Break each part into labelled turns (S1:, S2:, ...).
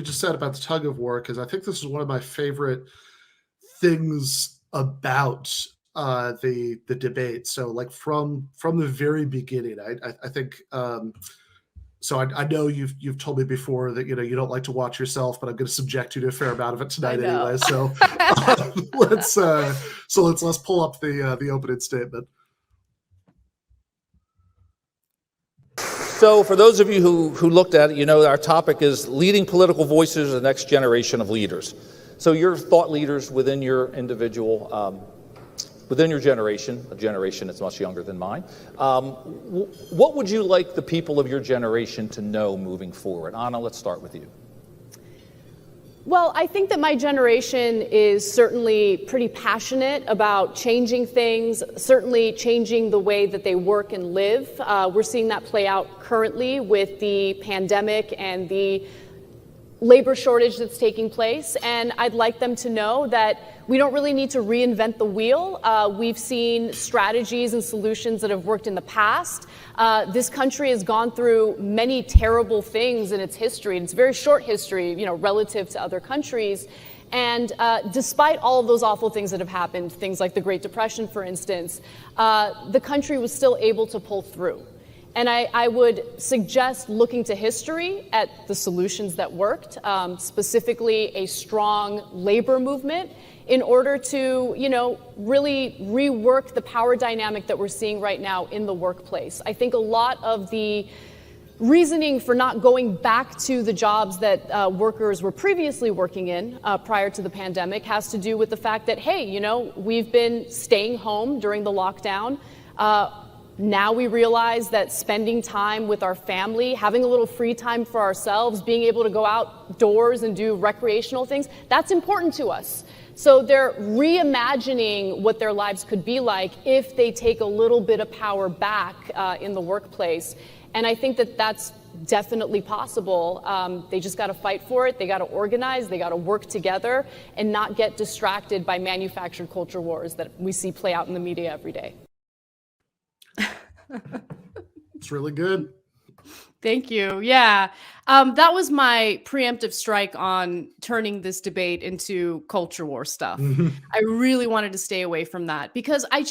S1: you just said about the tug of war, because I think this is one of my favorite things about the debate. So like from the very beginning, I think so I know you've told me before that you don't like to watch yourself, but I'm going to subject you to a fair amount of it tonight anyway. So let's pull up the opening statement.
S2: So for those of you who looked at it, our topic is leading political voices of the next generation of leaders. So you're thought leaders within your individual, within your generation, a generation that's much younger than mine. What would you like the people of your generation to know moving forward? Ana, let's start with you.
S3: Well, I think that my generation is certainly pretty passionate about changing things, certainly changing the way that they work and live. We're seeing that play out currently with the pandemic and the labor shortage that's taking place, and I'd like them to know that we don't really need to reinvent the wheel. We've seen strategies and solutions that have worked in the past. This country has gone through many terrible things in its history. It's a very short history, relative to other countries. And despite all of those awful things that have happened, things like the Great Depression, for instance, the country was still able to pull through. And I would suggest looking to history at the solutions that worked, specifically a strong labor movement in order to, really rework the power dynamic that we're seeing right now in the workplace. I think a lot of the reasoning for not going back to the jobs that workers were previously working in prior to the pandemic has to do with the fact that, hey, we've been staying home during the lockdown. Now we realize that spending time with our family, having a little free time for ourselves, being able to go outdoors and do recreational things, that's important to us. So they're reimagining what their lives could be like if they take a little bit of power back in the workplace. And I think that that's definitely possible. They just got to fight for it. They got to organize. They got to work together and not get distracted by manufactured culture wars that we see play out in the media every day.
S1: It's really good.
S4: Thank you. Yeah. That was my preemptive strike on turning this debate into culture war stuff. I really wanted to stay away from that because I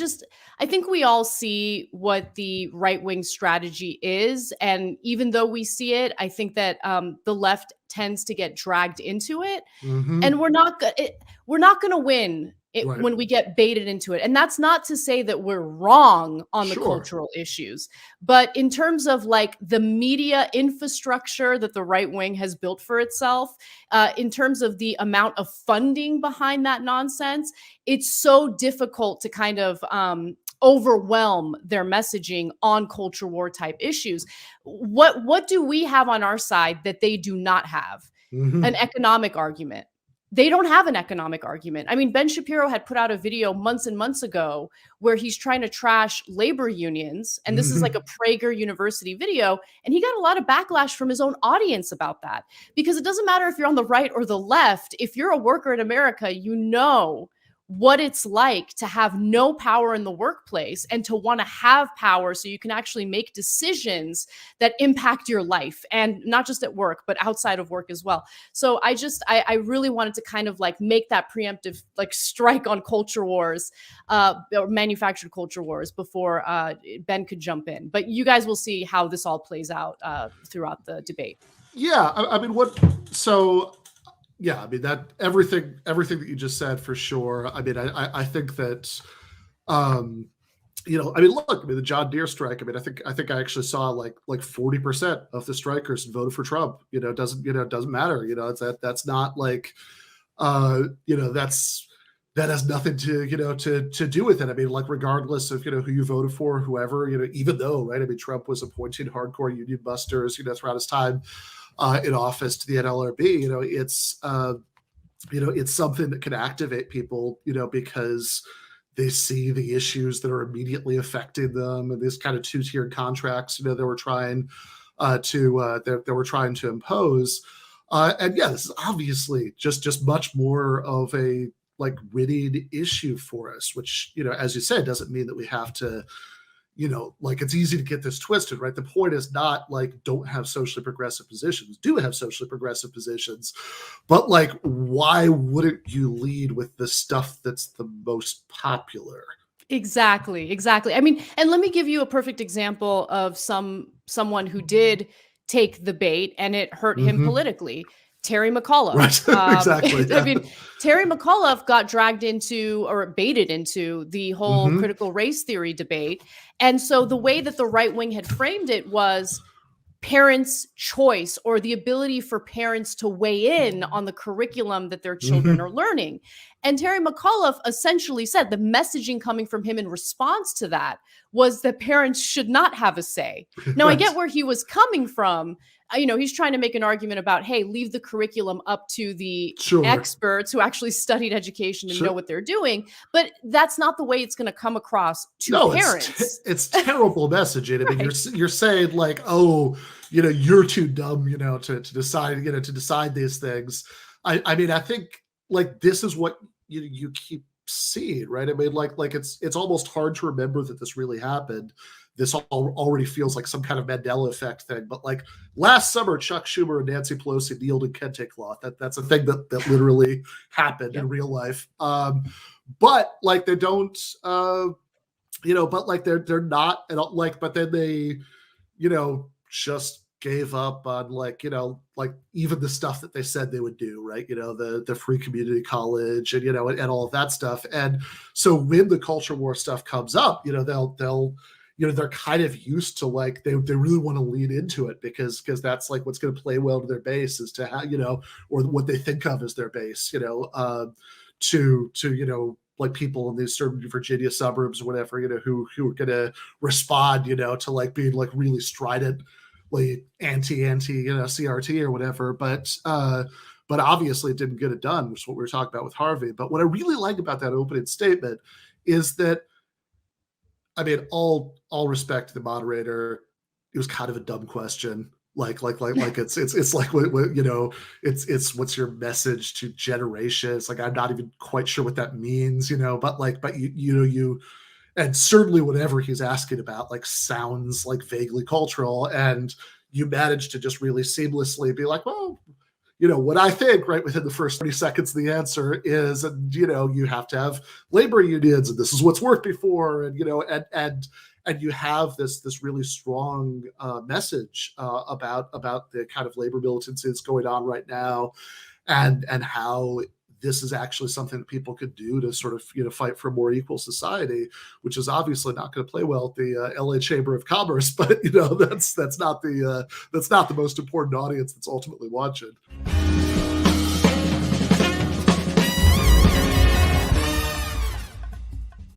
S4: think we all see what the right-wing strategy is. And even though we see it, I think that the left tends to get dragged into it. And we're not going to win when we get baited into it. And that's not to say that we're wrong on the cultural issues, but in terms of like the media infrastructure that the right wing has built for itself, in terms of the amount of funding behind that nonsense, it's so difficult to kind of overwhelm their messaging on culture war type issues. What do we have on our side that they do not have? An economic argument. They don't have an economic argument. I mean, Ben Shapiro had put out a video months and months ago where he's trying to trash labor unions. And this is like a Prager University video. And he got a lot of backlash from his own audience about that, because it doesn't matter if you're on the right or the left. If you're a worker in America, you know what it's like to have no power in the workplace and to want to have power so you can actually make decisions that impact your life, and not just at work, but outside of work as well. So I really wanted to kind of like make that preemptive like strike on culture wars, or manufactured culture wars before Ben could jump in. But you guys will see how this all plays out throughout the debate.
S1: Yeah, I mean, yeah, I mean that everything that you just said for sure. I mean, I think that, I mean, look, I mean, the John Deere strike. I mean, I think I actually saw like 40% of the strikers voted for Trump. It doesn't matter. That's not like, that has nothing to do with it. I mean, like regardless of who you voted for, whoever, even though, right? I mean, Trump was appointing hardcore union busters, throughout his time in office to the NLRB. It's something that can activate people, because they see the issues that are immediately affecting them, and these kind of two-tiered contracts, they were trying to impose. And yeah, this is obviously just much more of a like winning issue for us, which, as you said, doesn't mean that we have to, like it's easy to get this twisted, right? The point is not like don't have socially progressive positions, do have socially progressive positions, but like why wouldn't you lead with the stuff that's the most popular?
S4: Exactly. I mean, and let me give you a perfect example of someone who did take the bait and it hurt him
S1: Mm-hmm.
S4: politically. Terry McAuliffe.
S1: Right. Exactly.
S4: I mean, Terry McAuliffe got dragged into or baited into the whole
S1: Mm-hmm.
S4: critical race theory debate. And so the way that the right wing had framed it was parents' choice or the ability for parents to weigh in on the curriculum that their children
S1: Mm-hmm.
S4: are learning. And Terry McAuliffe essentially said the messaging coming from him in response to that was that parents should not have a say. Now, I
S1: Right.
S4: get where he was coming from. He's trying to make an argument about, hey, leave the curriculum up to the
S1: Sure.
S4: experts who actually studied education and
S1: Sure.
S4: know what they're doing. But that's not the way it's going to come across to
S1: No,
S4: parents.
S1: it's terrible messaging. I mean,
S4: Right.
S1: you're saying like, oh, you're too dumb, to decide these things. I mean, I think like this is what you keep seeing, right? I mean, like it's almost hard to remember that this really happened. This already feels like some kind of Mandela effect thing. But like last summer, Chuck Schumer and Nancy Pelosi kneeled in kente cloth. That's a thing that literally happened in real life. But like they don't. But like they're not at all, like, but then they, just gave up on like, like even the stuff that they said they would do, right? The free community college and, and all of that stuff. And so when the culture war stuff comes up, they'll they're kind of used to like, they really want to lean into it because that's like what's going to play well to their base is to have, or what they think of as their base, to like people in these certain Virginia suburbs or whatever, who are going to respond, to like being like really stridently anti, CRT or whatever. But obviously it didn't get it done, which is what we were talking about with Harvey. But what I really like about that opening statement is that, I mean, all respect to the moderator, it was kind of a dumb question. Like it's like what it's what's your message to generations? Like I'm not even quite sure what that means, but you and certainly whatever he's asking about like sounds like vaguely cultural, and you manage to just really seamlessly be like, well, what I think right within the first 30 seconds, the answer is, and you have to have labor unions, and this is what's worked before, and and you have this really strong message about the kind of labor militancy that's going on right now, and how this is actually something that people could do to sort of fight for a more equal society, which is obviously not going to play well at the LA Chamber of Commerce, but that's not the most important audience that's ultimately watching.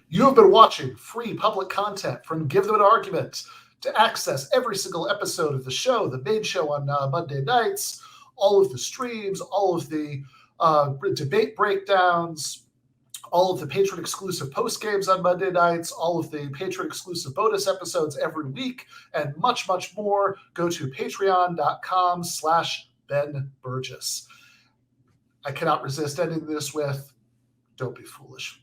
S1: You have been watching free public content from Give Them an Argument. To access every single episode of the show, the main show on Monday nights, all of the streams, all of the debate breakdowns, all of the patron-exclusive post games on Monday nights, all of the patron-exclusive bonus episodes every week, and much, much more, go to patreon.com/Ben Burgis. I cannot resist ending this with, don't be foolish.